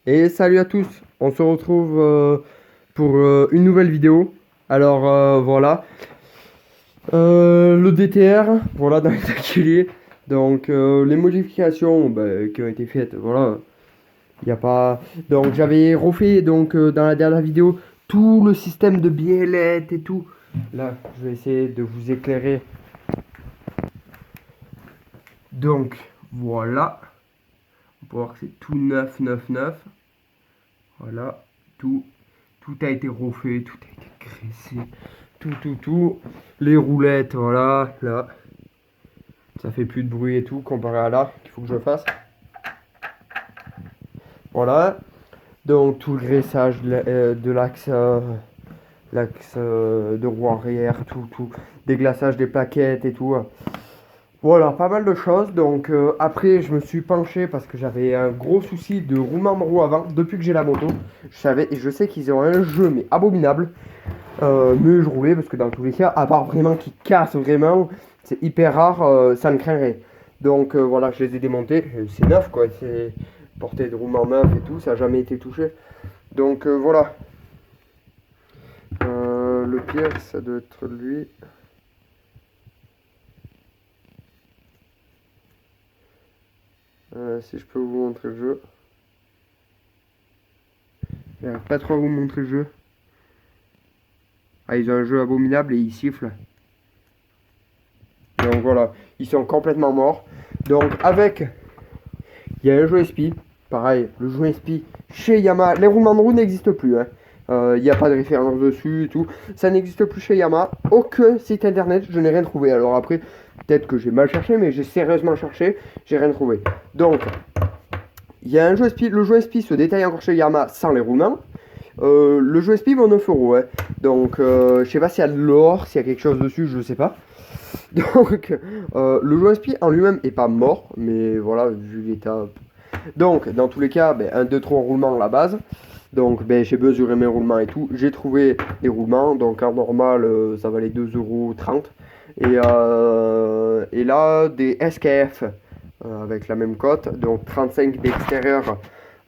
Et salut à tous, on se retrouve pour une nouvelle vidéo. Alors voilà, le DTR, voilà dans l'état qu'il est. Donc les modifications qui ont été faites, voilà, il n'y a pas. Donc j'avais refait dans la dernière vidéo tout le système de biellette et tout. Là, je vais essayer de vous éclairer. Donc voilà, on peut voir que c'est tout neuf, neuf, neuf. Voilà, tout, tout a été refait, tout a été graissé, tout. Les roulettes, voilà, là, ça fait plus de bruit et tout, comparé à là, qu'il faut que je fasse. Voilà, donc tout le graissage de l'axe de roue arrière, tout, déglaçage des plaquettes et tout. Voilà, pas mal de choses. Donc après, je me suis penché parce que j'avais un gros souci de roulement de roue avant. Depuis que j'ai la moto, je sais qu'ils ont un jeu mais abominable. Mais je roulais parce que dans tous les cas, à part vraiment qui casse vraiment, c'est hyper rare, ça ne craindrait. Donc voilà, je les ai démontés. C'est neuf quoi, c'est porté de roulement neuf et tout, ça n'a jamais été touché. Donc voilà. Le pire, ça doit être lui. Si je peux vous montrer le jeu. J'arrive pas trop à vous montrer le jeu. Ah, ils ont un jeu abominable et ils sifflent. Donc voilà, ils sont complètement morts. Donc avec, il y a un jeu SP. Pareil, le jeu SP chez Yamaha. Les roulements de roue n'existent plus. Hein. Il n'y a pas de référence dessus et tout. Ça n'existe plus chez Yamaha. Aucun site internet, je n'ai rien trouvé. Alors après, peut-être que j'ai mal cherché, mais j'ai sérieusement cherché, j'ai rien trouvé. Donc, il y a un jeu SP. Le jeu SP se détaille encore chez Yamaha sans les roulements. Le jeu SP vaut 9 euros. Hein. Donc, je sais pas s'il y a de l'or, s'il y a quelque chose dessus, je sais pas. Donc, le jeu SP en lui-même est pas mort, mais voilà, vu l'état. Donc, dans tous les cas, 1, 2, 3 roulements la base. Donc, j'ai mesuré mes roulements et tout. J'ai trouvé les roulements. Donc, en normal, ça valait 2,30 €. Et là, des SKF avec la même cote. Donc, 35 d'extérieur,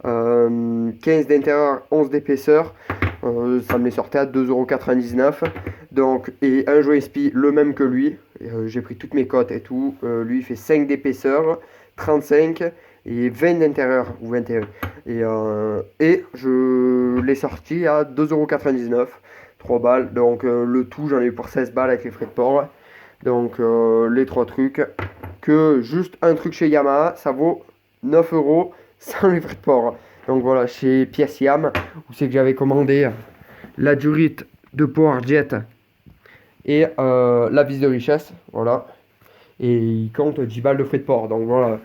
15 d'intérieur, 11 d'épaisseur. Ça me les sortait à 2,99 €. Donc, et un jeu SP le même que lui. J'ai pris toutes mes cotes et tout. Lui, il fait 5 d'épaisseur, 35 et 20 d'intérieur ou 21. Et je l'ai sorti à 2,99 €, 3 balles. Donc, le tout, j'en ai eu pour 16 balles avec les frais de port. Donc, les 3 trucs. Que juste un truc chez Yamaha, ça vaut 9 € sans les frais de port. Donc voilà, chez Pièce Yam, où c'est que j'avais commandé la durite de Power Jet et la vis de richesse, voilà. Et il compte 10 balles de frais de port, donc voilà.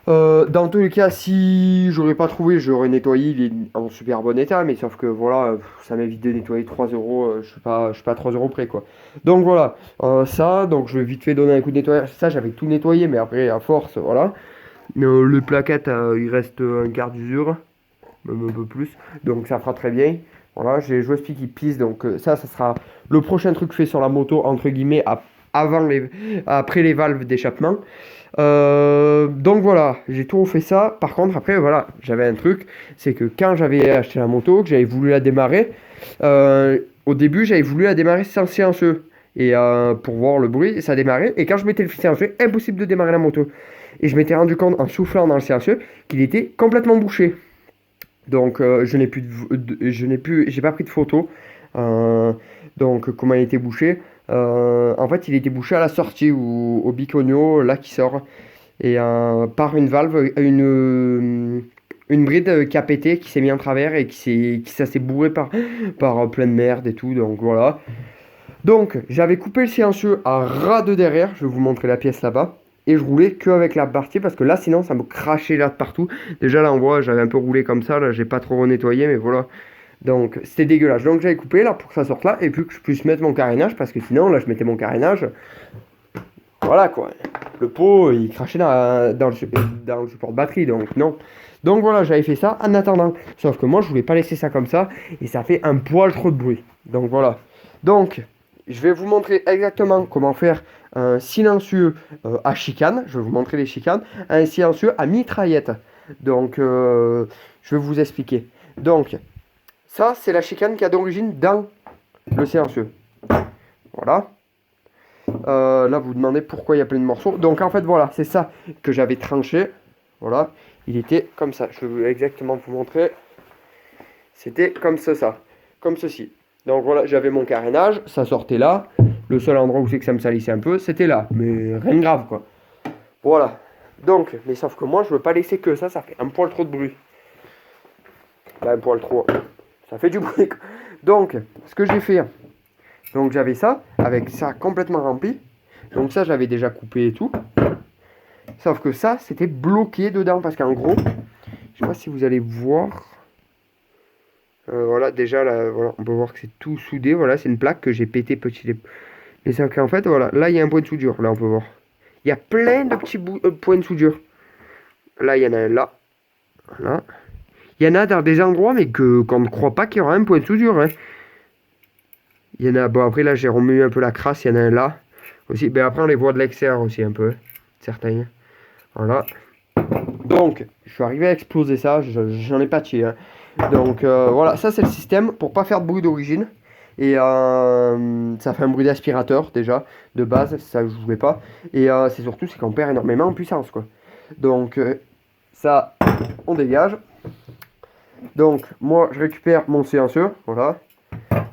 Dans tous les cas, si j'aurais pas trouvé, j'aurais nettoyé, il est en super bon état, mais sauf que voilà, ça m'évite de nettoyer 3 €, je suis pas à 3 € près quoi. Donc voilà, ça, donc je vais vite fait donner un coup de nettoyage. Ça, j'avais tout nettoyé, mais après, à force, voilà. Les plaquettes, il reste un quart d'usure, même un peu plus, donc ça fera très bien. Voilà, j'ai les joysticks qui pissent, donc ça sera le prochain truc fait sur la moto, entre guillemets, après les valves d'échappement. Donc voilà, j'ai tout refait ça. Par contre, après, voilà, j'avais un truc, c'est que quand j'avais acheté la moto, que j'avais voulu la démarrer, au début, j'avais voulu la démarrer sans silencieux. Et pour voir le bruit, ça démarrait. Et quand je mettais le silencieux, impossible de démarrer la moto. Et je m'étais rendu compte en soufflant dans le silencieux qu'il était complètement bouché. Donc j'ai pas pris de photo. Donc comment il était bouché. En fait, il était bouché à la sortie au biconio, là qui sort. Et par une valve, une bride qui a pété, qui s'est mis en travers et ça s'est bourré par plein de merde et tout. Donc voilà. Donc j'avais coupé le silencieux à ras de derrière. Je vais vous montrer la pièce là-bas. Et je roulais que avec la partie parce que là sinon ça me crachait là de partout. Déjà là on voit j'avais un peu roulé comme ça, là j'ai pas trop nettoyé mais voilà. Donc c'était dégueulasse. Donc j'avais coupé là pour que ça sorte là et puis que je puisse mettre mon carénage parce que sinon là je mettais mon carénage. Voilà quoi. Le pot il crachait dans le support de batterie donc non. Donc voilà j'avais fait ça en attendant. Sauf que moi je voulais pas laisser ça comme ça et ça fait un poil trop de bruit. Donc voilà. Donc je vais vous montrer exactement comment faire un silencieux à chicane. Je vais vous montrer les chicanes. Un silencieux à mitraillette. Donc, je vais vous expliquer. Donc, ça, c'est la chicane qui a d'origine dans le CRCE. Voilà. Là, vous vous demandez pourquoi il y a plein de morceaux. Donc, en fait, voilà, c'est ça que j'avais tranché. Voilà. Il était comme ça. Je vais exactement vous montrer. C'était comme ça. Comme ceci. Donc, voilà, j'avais mon carénage. Ça sortait là. Le seul endroit où c'est que ça me salissait un peu, c'était là. Mais rien de grave, quoi. Voilà. Donc, mais sauf que moi, je veux pas laisser que ça. Ça fait un poil trop de bruit. Là, un poil trop. Ça fait du bruit. Donc, ce que j'ai fait... Donc j'avais ça, avec ça complètement rempli. Donc ça, j'avais déjà coupé et tout. Sauf que ça, c'était bloqué dedans. Parce qu'en gros, je sais pas si vous allez voir. Voilà, déjà, là, voilà, on peut voir que c'est tout soudé. Voilà, c'est une plaque que j'ai pété petit. Mais c'est qu'en fait, voilà, là, il y a un point de soudure. Là, on peut voir. Il y a plein de petits points de soudure. Là, il y en a un là. Voilà. Il y en a dans des endroits, mais qu'on ne croit pas qu'il y aura un point de soudure. Hein. Il y en a, bon après là j'ai remué un peu la crasse, il y en a un là aussi. Ben après on les voit de l'extérieur aussi un peu, certains. Voilà. Donc je suis arrivé à exploser ça, j'en ai pâti. Hein. Donc voilà, ça c'est le système pour pas faire de bruit d'origine. Et ça fait un bruit d'aspirateur déjà, de base, ça je jouais pas. Et c'est surtout c'est qu'on perd énormément en puissance quoi. Donc ça on dégage. Donc moi je récupère mon silencieux, voilà.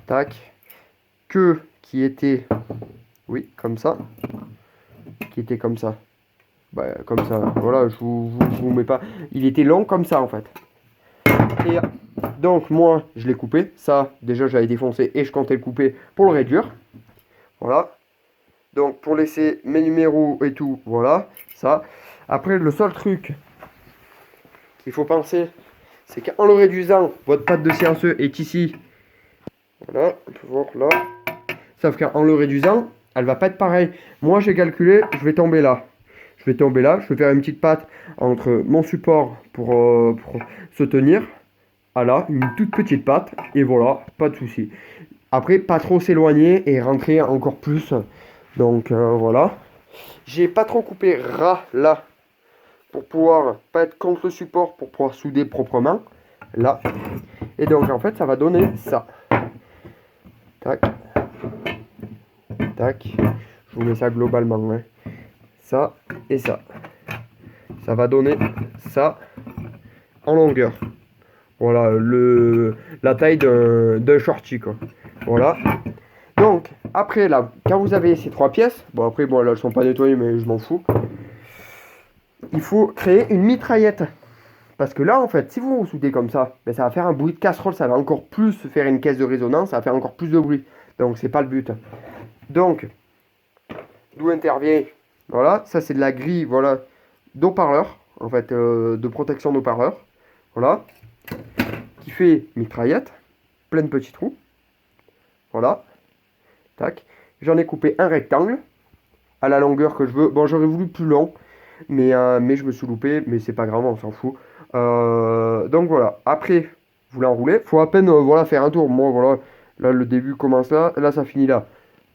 Tac. Qui était, oui, comme ça, qui était comme ça, bah, comme ça, voilà, je vous mets pas, il était long comme ça en fait, et donc moi je l'ai coupé, ça déjà j'avais défoncé et je comptais le couper pour le réduire, voilà, donc pour laisser mes numéros et tout, voilà, ça, après le seul truc qu'il faut penser, c'est qu'en le réduisant, votre pâte de CRCE est ici, voilà, on peut voir là. Sauf qu'en le réduisant, elle va pas être pareille. Moi, j'ai calculé, je vais tomber là. Je vais tomber là, je vais faire une petite patte entre mon support pour se tenir. À là, une toute petite patte. Et voilà, pas de souci. Après, pas trop s'éloigner et rentrer encore plus. Donc, voilà. J'ai pas trop coupé ras là. Pour pouvoir pas être contre le support, pour pouvoir souder proprement. Là. Et donc, en fait, ça va donner ça. Tac. Tac, je vous mets ça globalement, hein. Ça et ça. Ça va donner ça en longueur. Voilà, la taille d'un shorty, quoi. Voilà. Donc, après, là, quand vous avez ces trois pièces, bon, après, bon, là, elles sont pas nettoyées, mais je m'en fous. Il faut créer une mitraillette. Parce que là, en fait, si vous vous soudez comme ça, ben, ça va faire un bruit de casserole, ça va encore plus faire une caisse de résonance, ça va faire encore plus de bruit. Donc, c'est pas le but. Donc, d'où intervient, voilà, ça c'est de la grille, voilà, d'haut-parleur, en fait, de protection d'haut-parleur, voilà, qui fait mitraillette, plein de petits trous, voilà, tac, j'en ai coupé un rectangle, à la longueur que je veux, bon j'aurais voulu plus long, mais je me suis loupé, mais c'est pas grave, on s'en fout, donc voilà, après, vous l'enroulez, faut à peine, voilà, faire un tour, moi, voilà, là le début commence là, là ça finit là,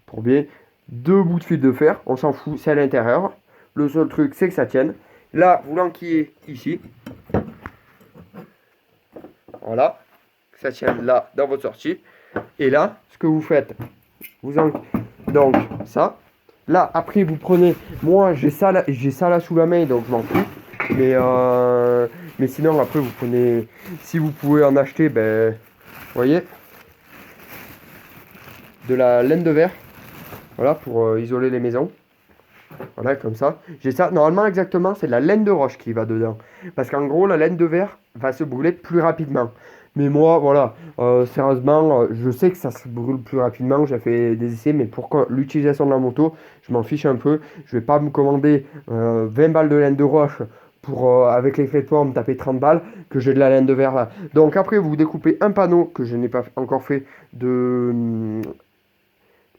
pour bien. Deux bouts de fil de fer, on s'en fout, c'est à l'intérieur. Le seul truc, c'est que ça tienne. Là, vous l'enquillez ici. Voilà. Ça tient là, dans votre sortie. Et là, ce que vous faites, donc ça. Là, après, vous prenez... Moi, j'ai ça là sous la main, donc je m'en fous. Mais sinon, après, vous prenez... Si vous pouvez en acheter, ben... Vous voyez, de la laine de verre. Voilà, pour isoler les maisons. Voilà, comme ça. J'ai ça. Normalement, exactement, c'est de la laine de roche qui va dedans. Parce qu'en gros, la laine de verre va se brûler plus rapidement. Mais moi, voilà, sérieusement, je sais que ça se brûle plus rapidement. J'ai fait des essais, mais pour l'utilisation de la moto, je m'en fiche un peu. Je vais pas me commander 20 balles de laine de roche pour, avec l'effet de port, me taper 30 balles, que j'ai de la laine de verre là. Donc après, vous découpez un panneau que je n'ai pas encore fait de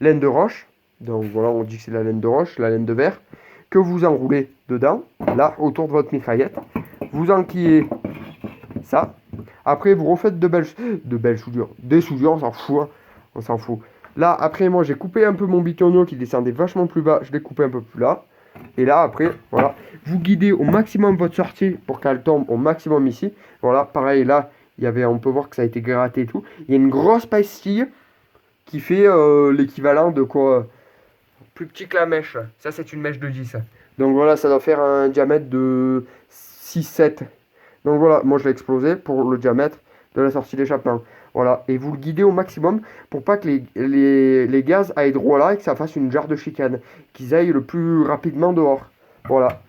laine de roche. Donc voilà, on dit que c'est la laine de roche, la laine de verre, que vous enroulez dedans, là, autour de votre mitraillette. Vous enquillez ça. Après, vous refaites de belles soudures. Des soudures, on s'en fout, hein. On s'en fout. Là, après, moi, j'ai coupé un peu mon bitonio qui descendait vachement plus bas. Je l'ai coupé un peu plus là. Et là, après, voilà, vous guidez au maximum votre sortie pour qu'elle tombe au maximum ici. Voilà, pareil, là, on peut voir que ça a été gratté et tout. Il y a une grosse pastille qui fait l'équivalent de quoi? Plus petit que la mèche. Ça, c'est une mèche de 10. Donc voilà, ça doit faire un diamètre de 6-7. Donc voilà, moi je l'ai explosé pour le diamètre de la sortie d'échappement. Voilà, et vous le guidez au maximum pour pas que les gaz aillent droit là et que ça fasse une jarre de chicane, qu'ils aillent le plus rapidement dehors. Voilà,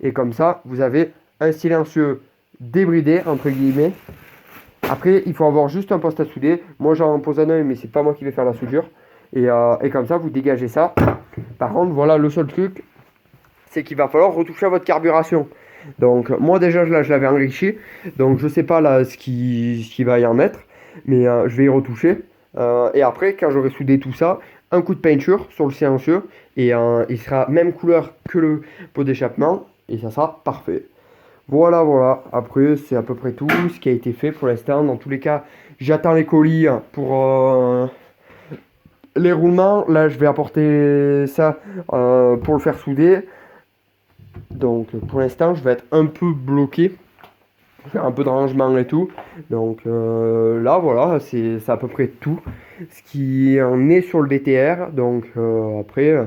et comme ça, vous avez un silencieux débridé, entre guillemets. Après, il faut avoir juste un poste à souder. Moi j'en pose un œil, mais c'est pas moi qui vais faire la soudure. Et comme ça, vous dégagez ça. Par contre, voilà, le seul truc, c'est qu'il va falloir retoucher à votre carburation. Donc moi déjà là je l'avais enrichi, donc je sais pas là ce qui va y en être, mais je vais y retoucher. Et après quand j'aurai soudé tout ça, un coup de peinture sur le silencieux et il sera même couleur que le pot d'échappement et ça sera parfait. Voilà voilà, après c'est à peu près tout ce qui a été fait pour l'instant. Dans tous les cas j'attends les colis pour les roulements. Là je vais apporter ça pour le faire souder. Donc pour l'instant je vais être un peu bloqué, faire un peu de rangement et tout. Donc là voilà, c'est à peu près tout ce qui en est sur le DTR. Donc après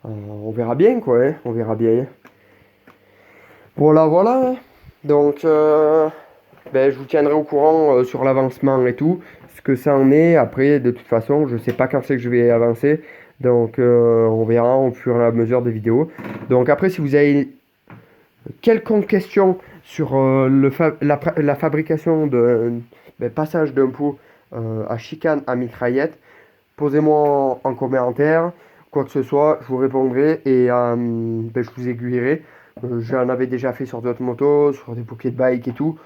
on verra bien quoi, hein, on verra bien. Voilà voilà. Donc je vous tiendrai au courant sur l'avancement et tout, ce que ça en est. Après de toute façon je sais pas quand c'est que je vais avancer. Donc on verra au fur et à mesure des vidéos. Donc après si vous avez quelconque question sur la fabrication de passage d'un pot à chicane à mitraillette, posez-moi en commentaire, quoi que ce soit, je vous répondrai et je vous aiguillerai. J'en avais déjà fait sur d'autres motos, sur des pocket bikes et tout.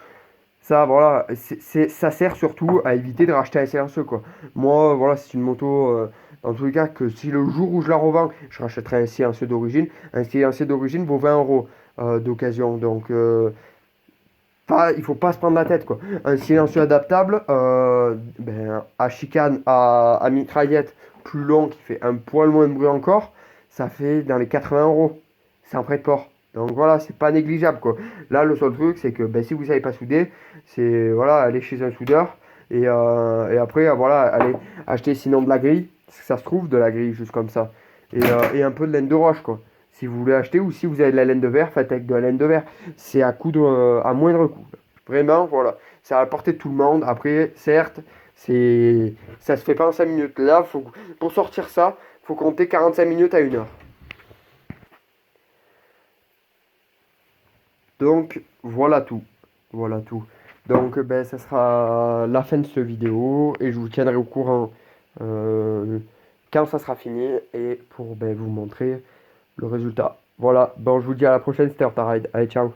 Ça, voilà, ça sert surtout à éviter de racheter un silencieux, quoi. Moi, voilà, c'est une moto, dans tous les cas, que si le jour où je la revends, je rachèterai un silencieux d'origine. Un silencieux d'origine vaut 20 euros d'occasion. Donc, il faut pas se prendre la tête, quoi. Un silencieux adaptable, à chicane, à mitraillette, plus long, qui fait un poil moins de bruit encore, ça fait dans les 80 euros. C'est un prêt de port. Donc voilà, c'est pas négligeable, quoi. Là, le seul truc, c'est que si vous savez pas souder, c'est voilà, aller chez un soudeur et après, voilà, aller acheter sinon de la grille, parce que ça se trouve de la grille juste comme ça, et un peu de laine de roche, quoi. Si vous voulez acheter ou si vous avez de la laine de verre, faites avec de la laine de verre. C'est à coudre à moindre coût. Vraiment, voilà. C'est à la portée de tout le monde. Après, certes, ça se fait pas en 5 minutes. Là, pour sortir ça, faut compter 45 minutes à 1 heure. Donc, voilà tout. Voilà tout. Donc, ça sera la fin de cette vidéo et je vous tiendrai au courant quand ça sera fini et pour vous montrer le résultat. Voilà, bon, je vous dis à la prochaine, c'était Ride. Allez, ciao.